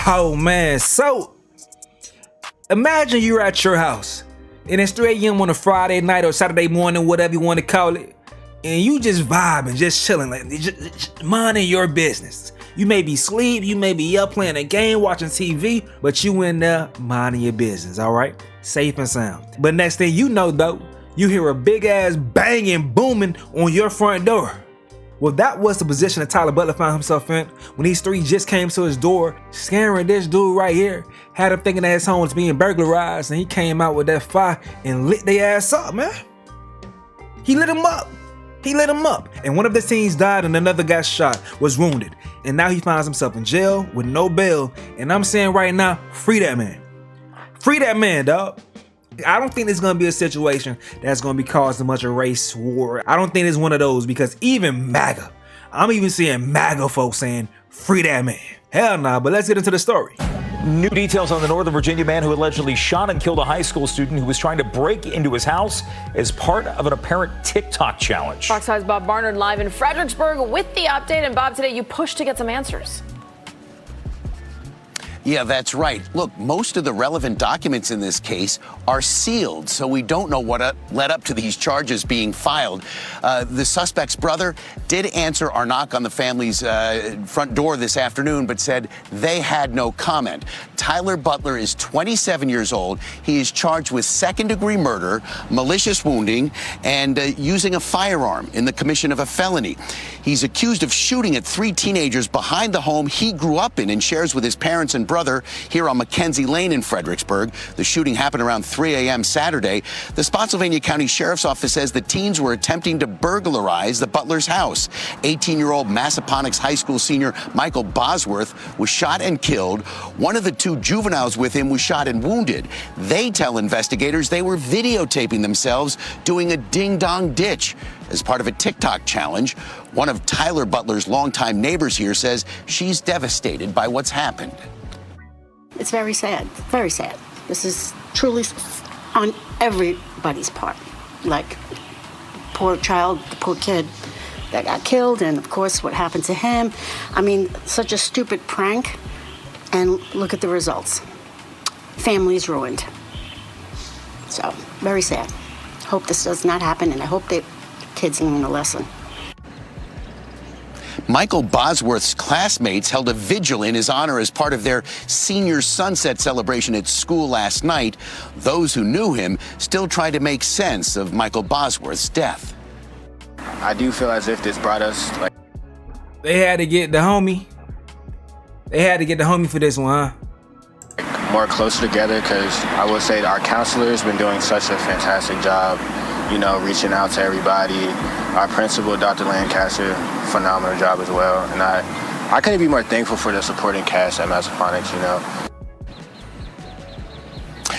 Oh man, so imagine you're at your house and it's 3 a.m. on a Friday night or Saturday morning, whatever you want to call it, and you just vibing, just chilling, like just minding your business. You may be asleep, you may be up playing a game, watching TV, but you in there minding your business, all right? Safe and sound. But next thing you know though, you hear a big ass banging, booming on your front door. Well, that was the position that Tyler Butler found himself in when these three just came to his door, scaring this dude right here, had him thinking that his home was being burglarized, and he came out with that fire and lit their ass up, man. He lit him up. He lit him up. And one of the teens died and another got shot, was wounded. And now he finds himself in jail with no bail. And I'm saying right now, free that man. Free that man, dog. I don't think there's gonna be a situation that's gonna be causing much of race war. I don't think it's one of those, because even MAGA, I'm even seeing MAGA folks saying, free that man. Hell nah, but let's get into the story. New details on the Northern Virginia man who allegedly shot and killed a high school student who was trying to break into his house as part of an apparent TikTok challenge. Fox 5's Bob Barnard live in Fredericksburg with the update. And Bob, today you pushed to get some answers. Yeah, that's right. Look, most of the relevant documents in this case are sealed, so we don't know what led up to these charges being filed. The suspect's brother did answer our knock on the family's front door this afternoon, but said they had no comment. Tyler Butler is 27 years old. He is charged with second-degree murder, malicious wounding, and using a firearm in the commission of a felony. He's accused of shooting at 3 teenagers behind the home he grew up in and shares with his parents and brother here on Mackenzie Lane in Fredericksburg. The shooting happened around 3 a.m. Saturday. The Spotsylvania County Sheriff's Office says the teens were attempting to burglarize the Butler's house. 18-year-old Massaponax High School senior Michael Bosworth was shot and killed. One of the 2 juveniles with him was shot and wounded. They tell investigators they were videotaping themselves doing a ding-dong ditch as part of a TikTok challenge. One of Tyler Butler's longtime neighbors here says she's devastated by what's happened. It's very sad, very sad. This is truly on everybody's part. Like, poor child, the poor kid that got killed, and of course what happened to him. I mean, such a stupid prank, and look at the results. Family's ruined. So, very sad. Hope this does not happen, and I hope that kids learn a lesson. Michael Bosworth's classmates held a vigil in his honor as part of their senior sunset celebration at school last night. Those who knew him still try to make sense of Michael Bosworth's death. I do feel as if this brought us, like... They had to get the homie. They had to get the homie for this one, huh? More closer together, because I would say that our counselor has been doing such a fantastic job, you know, reaching out to everybody. Our principal, Dr. Lancaster, phenomenal job as well. And I couldn't be more thankful for the supporting cast at Massaponax, you know.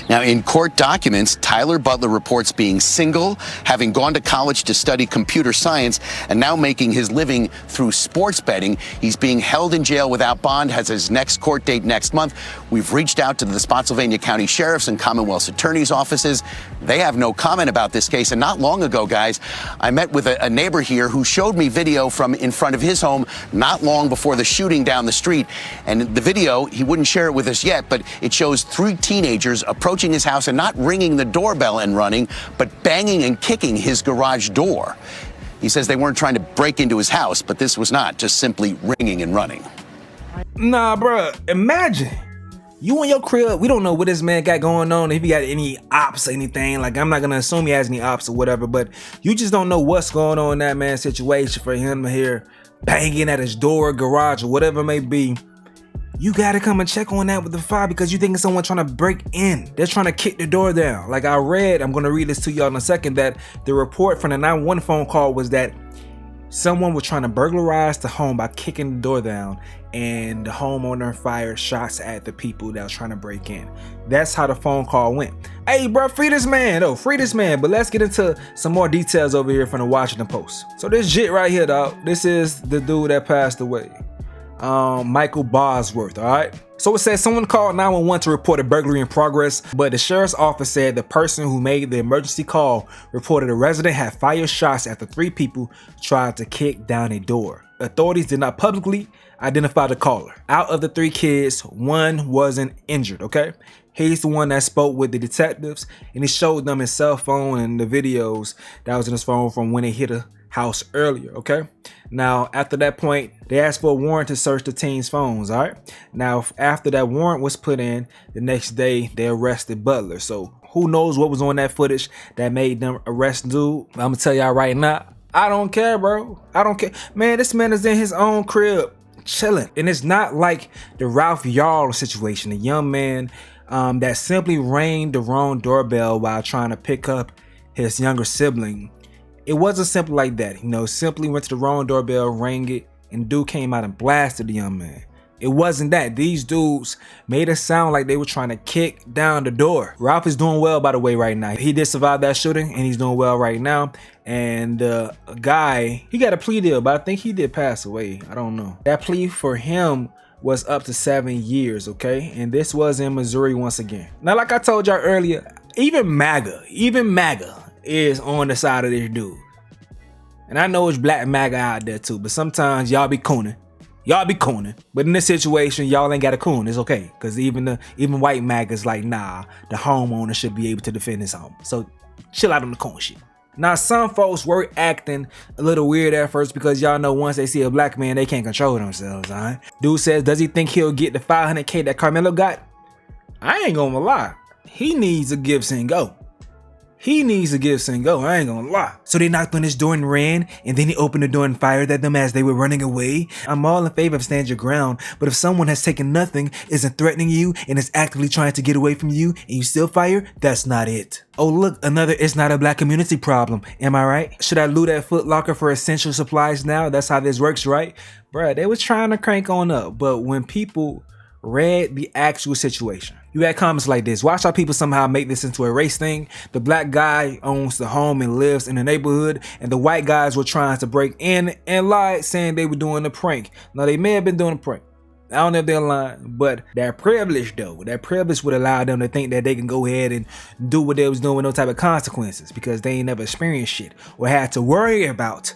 Now, in court documents, Tyler Butler reports being single, having gone to college to study computer science, and now making his living through sports betting. He's being held in jail without bond, has his next court date next month. We've reached out to the Spotsylvania County Sheriff's and Commonwealth's attorney's offices. They have no comment about this case. And not long ago, guys, I met with a neighbor here who showed me video from in front of his home not long before the shooting down the street. And the video, he wouldn't share it with us yet, but it shows 3 teenagers approaching his house and not ringing the doorbell and running, but banging and kicking his garage door. He says they weren't trying to break into his house, but this was not just simply ringing and running. Nah, bruh, imagine you in your crib. We don't know what this man got going on, if he got any ops or anything. Like, I'm not gonna assume he has any ops or whatever, but you just don't know what's going on in that man's situation for him to hear banging at his door, garage, or whatever it may be. You gotta come and check on that with the fire, because you think it's someone trying to break in. They're trying to kick the door down. Like I read, I'm gonna read this to y'all in a second, that the report from the 911 phone call was that someone was trying to burglarize the home by kicking the door down, and the homeowner fired shots at the people that was trying to break in. That's how the phone call went. Hey, bro, free this man, though. Free this man. But let's get into some more details over here from the Washington Post. So this jit right here, dog, this is the dude that passed away. Michael Bosworth, all right? So it says someone called 911 to report a burglary in progress, but the sheriff's office said the person who made the emergency call reported a resident had fired shots after 3 people tried to kick down a door. Authorities did not publicly identify the caller. Out of the 3 kids, 1 wasn't injured, okay? He's the one that spoke with the detectives, and he showed them his cell phone and the videos that was in his phone from when they hit a house earlier, okay? Now, after that point, they asked for a warrant to search the teens' phones, all right? Now, after that warrant was put in, the next day, they arrested Butler. So, who knows what was on that footage that made them arrest dude? I'm gonna tell y'all right now, I don't care, bro. I don't care. Man, this man is in his own crib, chilling. And it's not like the Ralph Yarl situation, a young man that simply rang the wrong doorbell while trying to pick up his younger sibling. It wasn't simple like that, you know, simply went to the wrong doorbell, rang it, and dude came out and blasted the young man. It wasn't that. These dudes made it sound like they were trying to kick down the door. Ralph is doing well, by the way, right now. He did survive that shooting, and he's doing well right now. And a guy, he got a plea deal, but I think he did pass away. I don't know. That plea for him was up to 7 years, okay? And this was in Missouri once again. Now, like I told y'all earlier, even MAGA is on the side of this dude. And I know it's black MAGA out there too, but sometimes y'all be cooning. But in this situation, y'all ain't got a coon. It's okay. Because even white MAGA's like, nah, the homeowner should be able to defend his home. So chill out on the coon shit. Now, some folks were acting a little weird at first because y'all know once they see a black man, they can't control themselves, all right? Dude says, does he think he'll get the $500K that Carmelo got? I ain't gonna lie. He needs a Gibson Go. I ain't gonna lie. So they knocked on his door and ran, and then he opened the door and fired at them as they were running away. I'm all in favor of stand your ground, but if someone has taken nothing, isn't threatening you, and is actively trying to get away from you, and you still fire, that's not it. Oh look, another it's not a black community problem, am I right? Should I loot at Foot Locker for essential supplies now? That's how this works, right? Bruh, they was trying to crank on up, but when people read the actual situation, you had comments like this: watch how people somehow make this into a race thing. The black guy owns the home and lives in the neighborhood, and the white guys were trying to break in and lied, saying they were doing a prank. Now, they may have been doing a prank. I don't know if they're lying, but that privilege would allow them to think that they can go ahead and do what they was doing with no type of consequences because they ain't never experienced shit or had to worry about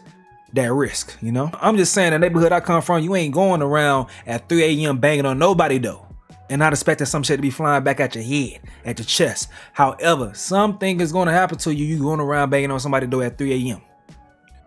that risk, you know? I'm just saying, the neighborhood I come from, you ain't going around at 3 a.m. banging on nobody though, and not expecting some shit to be flying back at your head, at your chest. However, something is going to happen to you. You going around banging on somebody's door at 3 a.m.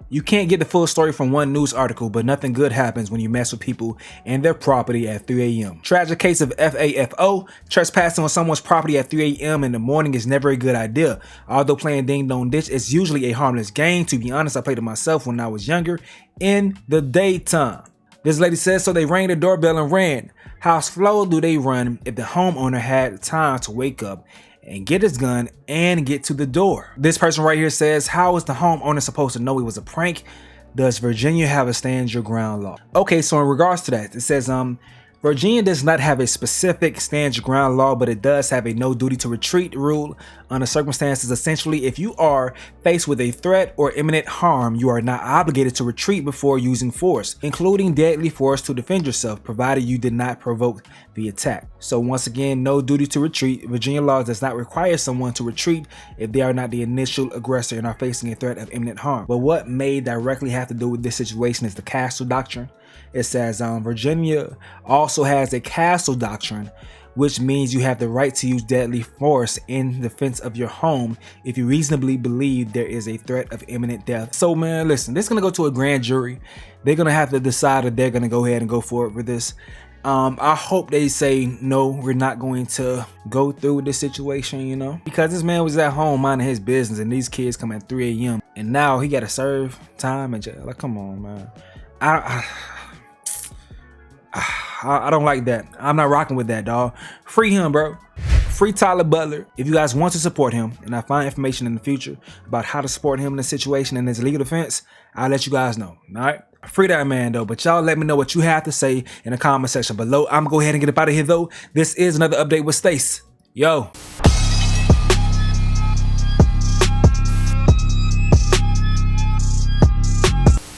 You can't get the full story from one news article, but nothing good happens when you mess with people and their property at 3 a.m. Tragic case of FAFO. Trespassing on someone's property at 3 a.m. in the morning is never a good idea. Although playing ding dong ditch is usually a harmless game. To be honest, I played it myself when I was younger in the daytime. This lady says, so they rang the doorbell and ran. How slow do they run if the homeowner had time to wake up and get his gun and get to the door? This person right here says, how is the homeowner supposed to know it was a prank? Does Virginia have a stand your ground law? Okay, so in regards to that, it says Virginia does not have a specific stand your ground law, but it does have a no duty to retreat rule under circumstances. Essentially, if you are faced with a threat or imminent harm, you are not obligated to retreat before using force, including deadly force, to defend yourself, provided you did not provoke the attack. So once again, no duty to retreat. Virginia law does not require someone to retreat if they are not the initial aggressor and are facing a threat of imminent harm. But what may directly have to do with this situation is the castle doctrine. It says Virginia also has a castle doctrine, which means you have the right to use deadly force in defense of your home if you reasonably believe there is a threat of imminent death. So man, listen, this is gonna go to a grand jury. They're gonna have to decide if they're gonna go ahead and go forward with this. I hope they say no, we're not going to go through with this situation, you know, because this man was at home minding his business and these kids come at 3 a.m. and now he got to serve time in jail. Like, come on, man. I don't like that. I'm not rocking with that, dog. Free him, bro. Free Tyler Butler. If you guys want to support him, and I find information in the future about how to support him in this situation and his legal defense, I'll let you guys know. All right? Free that man, though. But y'all let me know what you have to say in the comment section below. I'm going to go ahead and get up out of here, though. This is another update with Stace. Yo.